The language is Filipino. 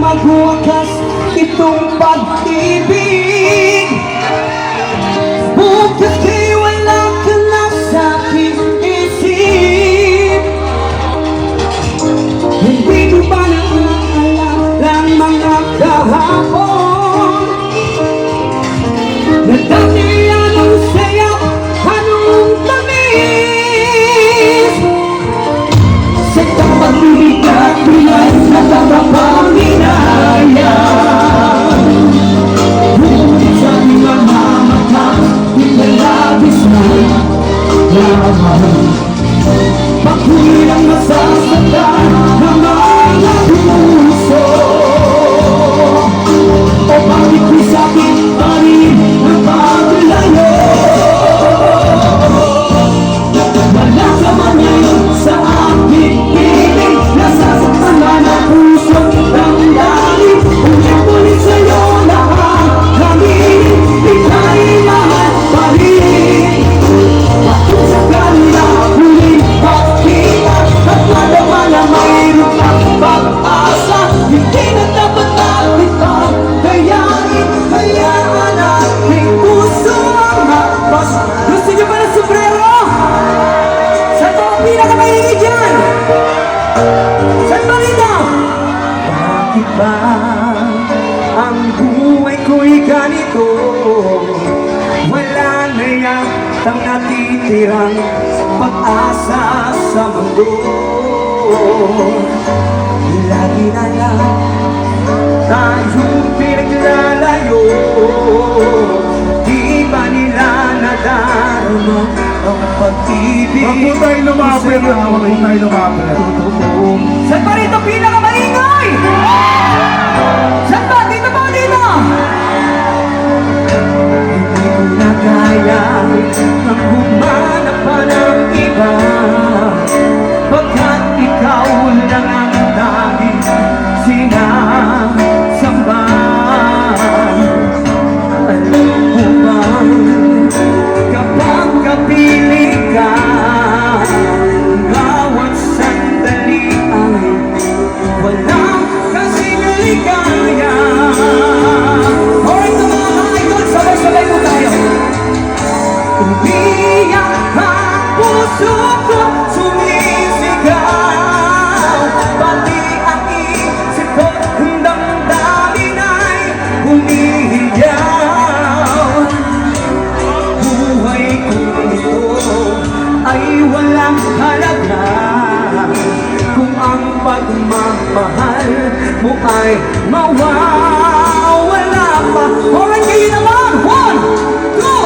magwakas itong pag-ibig. Bukas di wala ka na sa aking isip. Hindi ko ba naaalala mga kahapon na dati anong saya, anong tamis sa kapag-ibig at pinay na nakakapanginayang. Ngunit sa mga mata, pinalabis na laman. Pakuwi ang masasaktan ng mga puso. O bakit di sakit pa rin ang paglayo? Wala ka man ngayon sa aking piling, nasasaktan na ng puso ng langit. Ulit-ulit sa'yo lahat kami, ika'y mahal pa rin. Bakit sa kanila huling pagkita at madama na mayroon kang pag-asa? Hindi na dapat natin pagkayain, hayaan nating puso ang magpas. Gusto niyo ba ng sombrero? Saan ba ang pinakamahingi dyan? Saan ba rito? Bakit ba ang buhay ko'y ganito? Wala na yatang natitirang pag-asa sa mundo. Lagi na lang tayong pinaglalayo. Di ba nila nadarama ang pag-ibig? Huwag po tayo lumapit. Huwag po tayo lumapit. Saan ba rito pinakamaingay? Saan ba? Dito ba? Dito? Hindi ko na kaya nang humanap pa ng iba, pagkat ikaw lang ang tanging sinasamba. Alam mo ba, kapag kapili ka, bawat sandali ay walang kasing ligaya. Alright, mga idol, sabay-sabay po tayo. Umiyak ang puso ko, sumisigaw, pati ang isip ko, ang damdamin ay humihiyaw. Buhay ko ito ay walang halaga kung ang pagmamahal mo ay mawawala pa. Alright, kayo naman! 1, 2,